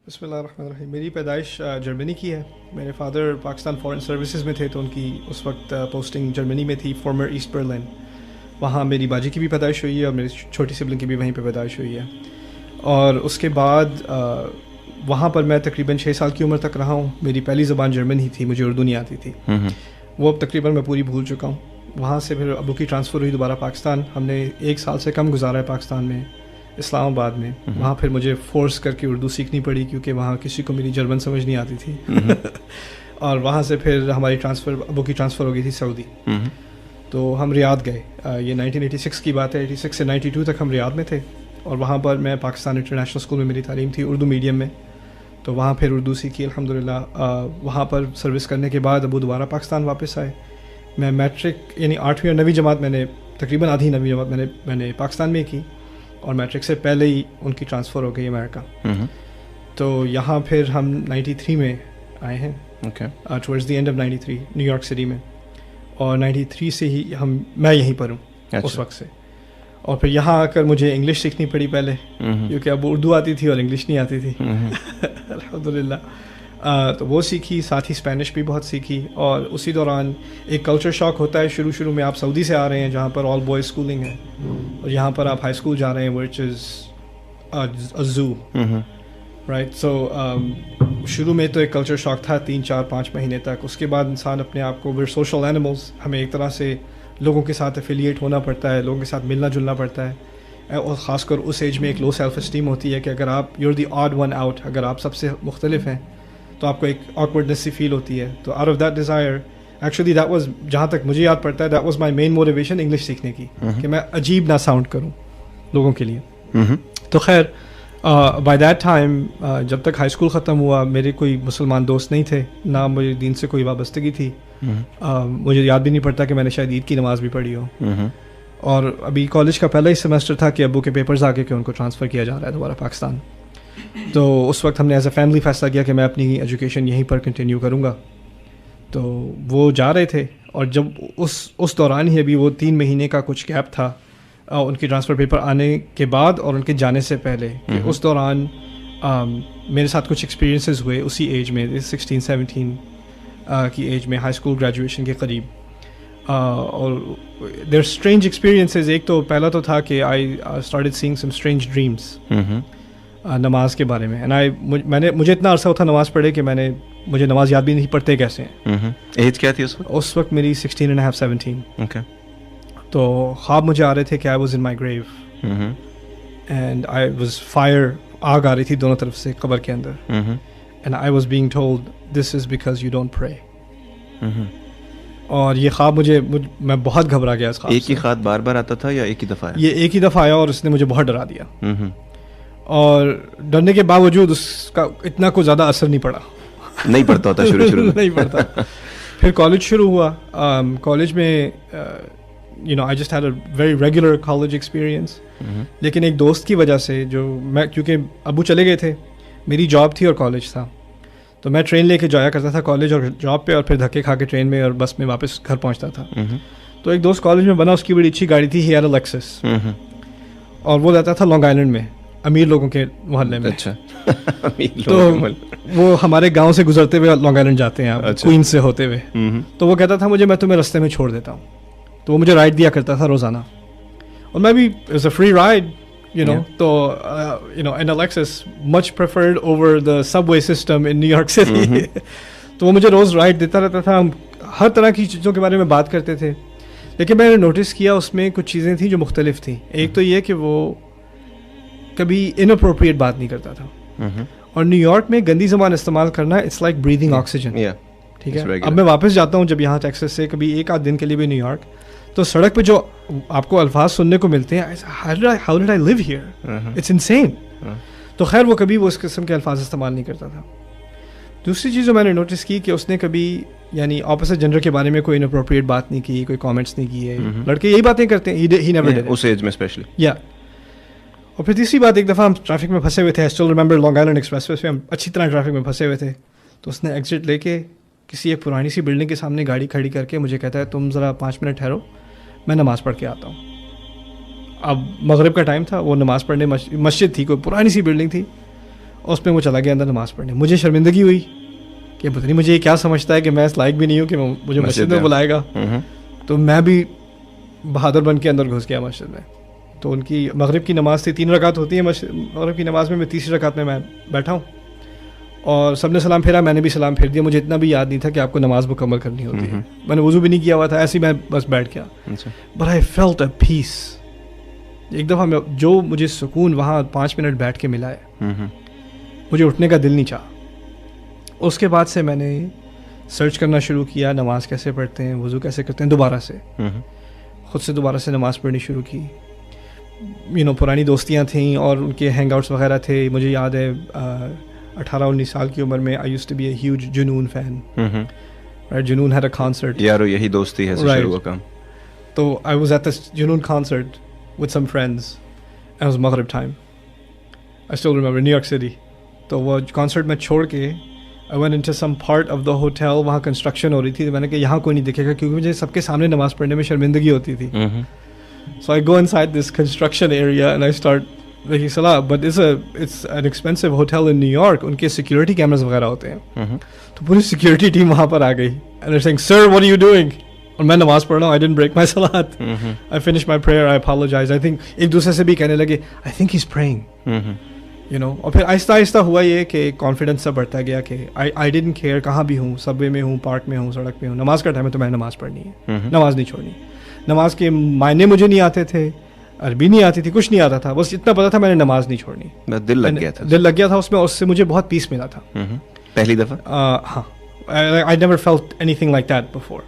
بسم اللہ الرحمن الرحیم. میری پیدائش جرمنی کی ہے. میرے فادر پاکستان فورن سروسز میں تھے تو ان کی اس وقت پوسٹنگ جرمنی میں تھی, فارمر ایسٹ برلن. وہاں میری باجی کی بھی پیدائش ہوئی ہے اور میری چھوٹی سبلنگ کی بھی وہیں پہ پیدائش ہوئی ہے. اور اس کے بعد وہاں پر میں تقریباً 6 سال کی عمر تک رہا ہوں. میری پہلی زبان جرمن ہی تھی, مجھے اردو نہیں آتی تھی. وہ اب تقریباً میں پوری بھول چکا ہوں. وہاں سے پھر ابو کی ٹرانسفر ہوئی دوبارہ پاکستان. ہم نے 1 سال سے کم گزارا ہے پاکستان میں, اسلام آباد میں. وہاں پھر مجھے فورس کر کے اردو سیکھنی پڑی کیونکہ وہاں کسی کو میری جرمن سمجھ نہیں آتی تھی. اور وہاں سے پھر ہماری ابو کی ٹرانسفر ہو گئی تھی سعودی. تو ہم ریاض گئے. یہ 1986 کی بات ہے. 86 سے 92 تک ہم ریاض میں تھے. اور وہاں پر میں پاکستان انٹرنیشنل اسکول میں میری تعلیم تھی, اردو میڈیم میں. تو وہاں پھر اردو سیکھی الحمدللہ. وہاں پر سروس کرنے کے بعد ابو دوبارہ پاکستان واپس آئے. میں میٹرک یعنی 8ویں اور 9ویں جماعت میں نے تقریباً آدھی 9ویں جماعت میں نے پاکستان میں کی, اور میٹرک سے پہلے ہی ان کی ٹرانسفر ہو گئی امریکہ. تو یہاں پھر ہم 93 میں آئے ہیں, towards the end of 93 new York city میں. اور 93 سے ہی میں یہیں پر ہوں اس وقت سے. اور پھر یہاں آ کر مجھے انگلش سیکھنی پڑی پہلے, کیونکہ اب اردو آتی تھی اور انگلش نہیں آتی تھی. الحمدللہ. تو وہ سیکھی, ساتھ ہی اسپینش بھی بہت سیکھی. اور اسی دوران ایک کلچر شاک ہوتا ہے شروع میں. آپ سعودی سے آ رہے ہیں جہاں پر آل بوائز اسکولنگ ہے, اور یہاں پر آپ ہائی اسکول جا رہے ہیں وچ از اے زو, رائٹ. سو شروع میں تو ایک کلچر شاک تھا 3-4-5 مہینے تک. اس کے بعد انسان اپنے آپ کو ویئر سوشل اینیملز, ہمیں ایک طرح سے لوگوں کے ساتھ افیلیٹ ہونا پڑتا ہے, لوگوں کے ساتھ ملنا جلنا پڑتا ہے. اور خاص کر اس ایج میں ایک لو سیلف اسٹیم ہوتی ہے کہ اگر آپ you are the odd one out, اگر آپ سب سے مختلف ہیں تو آپ کو ایک آکورڈنس سی فیل ہوتی ہے. تو out of that desire actually that was, جہاں تک مجھے یاد پڑتا ہے, that was my main motivation English سیکھنے کی, کہ میں عجیب نہ ساؤنڈ کروں لوگوں کے لیے. تو خیر بائی دیٹ ٹائم جب تک ہائی اسکول ختم ہوا میرے کوئی مسلمان دوست نہیں تھے, نہ مجھے دین سے کوئی وابستگی تھی. مجھے یاد بھی نہیں پڑتا کہ میں نے شاید عید کی نماز بھی پڑھی ہو. اور ابھی کالج کا پہلا ہی سیمسٹر تھا کہ ابو کے پیپرز آ کے کہ ان کو ٹرانسفر کیا جا رہا ہے دوبارہ پاکستان. تو اس وقت ہم نے ایز اے فیملی فیصلہ کیا کہ میں اپنی ایجوکیشن یہیں پر کنٹینیو کروں گا. تو وہ جا رہے تھے, اور جب اس دوران ہی ابھی وہ 3 مہینے کا کچھ گیپ تھا ان کی ٹرانسفر پیپر آنے کے بعد اور ان کے جانے سے پہلے, کہ اس دوران میرے ساتھ کچھ ایکسپیرینسز ہوئے اسی ایج میں 16-17 کی ایج میں, ہائی اسکول گریجویشن کے قریب. اور دیر اسٹرینج ایکسپیرینسز. ایک تو پہلا تو تھا کہ I started seeing some strange dreams نماز کے بارے میں. مجھے اتنا عرصہ ہوتا نماز پڑھے کہ مجھے نماز یاد بھی نہیں پڑھتے کیسے ہیں. ایج کیا تھی اس وقت؟ اس وقت میری 16.5-17. تو خواب مجھے آ رہے تھے کہ I was in my grave and I was fire, آگ آ رہی تھی دونوں طرف سے قبر کے اندر, and I was being told this is because you don't pray. اور یہ خواب میں بہت گھبرا گیا اس خواب سے. ایک ہی خواب بار بار آتا تھا یا ایک ہی دفعہ؟ یہ ایک ہی دفعہ آیا اور اس نے مجھے بہت ڈرا دیا. اور ڈرنے کے باوجود اس کا اتنا کوئی زیادہ اثر نہیں پڑا. نہیں پڑتا ہوتا شروع نہیں پڑتا. پھر کالج شروع ہوا. کالج میں I just had a very regular college experience. لیکن ایک دوست کی وجہ سے, جو میں کیونکہ ابو چلے گئے تھے, میری جاب تھی اور کالج تھا, تو میں ٹرین لے کے جایا کرتا تھا کالج اور جاب پہ, اور پھر دھکے کھا کے ٹرین میں اور بس میں واپس گھر پہنچتا تھا. تو ایک دوست کالج میں بنا, اس کی بڑی اچھی گاڑی تھی, ہی had a Lexus, اور وہ رہتا تھا لانگ آئلینڈ میں, امیر لوگوں کے محلے میں. اچھا. تو وہ ہمارے گاؤں سے گزرتے ہوئے لانگ آئلینڈ جاتے ہیں کوئنز سے ہوتے ہوئے. تو وہ کہتا تھا میں تمہیں رستے میں چھوڑ دیتا ہوں. تو وہ مجھے رائڈ دیا کرتا تھا روزانہ, اور میں بھی اٹس اے فری رائڈ تو ان Lexus much preferred over the subway system in New York City. تو وہ مجھے روز رائڈ دیتا رہتا تھا. ہم ہر طرح کی چیزوں کے بارے میں بات کرتے تھے, لیکن میں نے نوٹس کیا اس میں کچھ چیزیں تھیں جو مختلف تھیں. ایک تو یہ کہ وہ کبھی اناپروپریٹ بات نہیں کرتا تھا, اور نیو یارک میں گندی زبان استعمال کرنا اٹس لائک بریدنگ آکسیجن. ٹھیک ہے. اب میں واپس جاتا ہوں جب یہاں ٹیکسس سے کبھی 1 آدھ دن کے لیے بھی نیو یارک, تو سڑک پہ جو آپ کو الفاظ سننے کو ملتے ہیں, how did I live here? It's insane. تو خیر وہ کبھی اس قسم کے الفاظ استعمال نہیں کرتا تھا. دوسری چیز جو میں نے نوٹس کی کہ اس نے کبھی یعنی اپوزٹ جینڈر کے بارے میں کوئی اناپروپریٹ بات نہیں کی, کوئی کامنٹس نہیں کیے. لڑکے یہی باتیں کرتے ہیں, he never did اس ایج میں اسپیشلی. اور پھر تیسری بات, ایک دفعہ ہم ٹریفک میں پھنسے ہوئے تھے, I still remember Long Island Expressway پہ ہم اچھی طرح ٹریفک میں پھنسے ہوئے تھے. تو اس نے ایگزٹ لے کے کسی ایک پرانی سی بلڈنگ کے سامنے گاڑی کھڑی کر کے مجھے کہتا ہے تم ذرا 5 منٹ ٹھہرو, میں نماز پڑھ کے آتا ہوں. اب مغرب کا ٹائم تھا, وہ نماز پڑھنے مسجد تھی, کوئی پرانی سی بلڈنگ تھی, اس پہ وہ چلا گیا اندر نماز پڑھنے. مجھے شرمندگی ہوئی کہ پتہ نہیں مجھے یہ کیا سمجھتا ہے کہ میں اس لائق بھی نہیں ہوں کہ مجھے مسجد میں بلائے گا. تو میں بھی بہادر بن کے اندر گھس گیا مسجد میں. تو ان کی مغرب کی نماز تھی, 3 رکعت ہوتی ہے مغرب کی نماز میں تیسری رکعت میں بیٹھا ہوں اور سب نے سلام پھیرا, میں نے بھی سلام پھیر دیا. مجھے اتنا بھی یاد نہیں تھا کہ آپ کو نماز مکمل کرنی ہوتی ہے. میں نے وضو بھی نہیں کیا ہوا تھا, ایسے ہی میں بس بیٹھ گیا. بٹ آئی فیلٹ اے پیس. ایک دفعہ جو مجھے سکون وہاں 5 منٹ بیٹھ کے ملا ہے, مجھے اٹھنے کا دل نہیں چاہا. اس کے بعد سے میں نے سرچ کرنا شروع کیا, نماز کیسے پڑھتے ہیں, وضو کیسے کرتے ہیں. دوبارہ سے خود سے دوبارہ سے نماز پڑھنی شروع کی. پرانی دوستیاں تھیں اور ان کے ہینگ آؤٹس وغیرہ تھے. مجھے یاد ہے 18-19 سال کی عمر میں I used to be a huge Junoon fan. Junoon had a concert. یارو یہی دوستی ہے شروع ہوا کام. تو آئی واز ایٹ دس جنون concert with some friends. It was Maghrib time. I still remember New York City. تو وہ کنسرٹ میں چھوڑ کے I went into some part of the hotel. وہاں کنسٹرکشن ہو رہی تھی. میں نے کہا یہاں کوئی نہیں دکھے گا کیونکہ مجھے سب کے سامنے نماز پڑھنے میں شرمندگی ہوتی تھی. So I go inside this construction area and I start making salah. But it's an expensive hotel in New York. ان کے سیکورٹی کیمراز وغیرہ ہوتے ہیں. تو پوری سیکورٹی ٹیم وہاں پر آ گئی. And they're saying, sir, what are you doing? اور میں نماز پڑھ رہا ہوں. آئی ڈنٹ بریک مائی صلات. I finish my prayer. I apologize. I think ایک دوسرے سے بھی کہنے لگے I think he is praying. اور پھر آہستہ آہستہ ہوا یہ کہ کانفیڈنس سا بڑھتا گیا کہ آئی ڈنٹ کیئر کہاں بھی ہوں, سب وے میں ہوں, پارک میں ہوں, سڑک پہ ہوں. نماز کا ٹائم ہے تو میں نماز پڑھنی ہے, نماز نہیں چھوڑنی. نماز کے معنی مجھے نہیں آتے تھے, عربی نہیں آتی تھی, کچھ نہیں آتا تھا, بس اتنا پتا تھا میں نے نماز نہیں چھوڑنی. دل لگ گیا تھا اس میں. اس سے مجھے بہت پیس ملا تھا پہلی دفعہ. ہاں, I never felt anything like that before.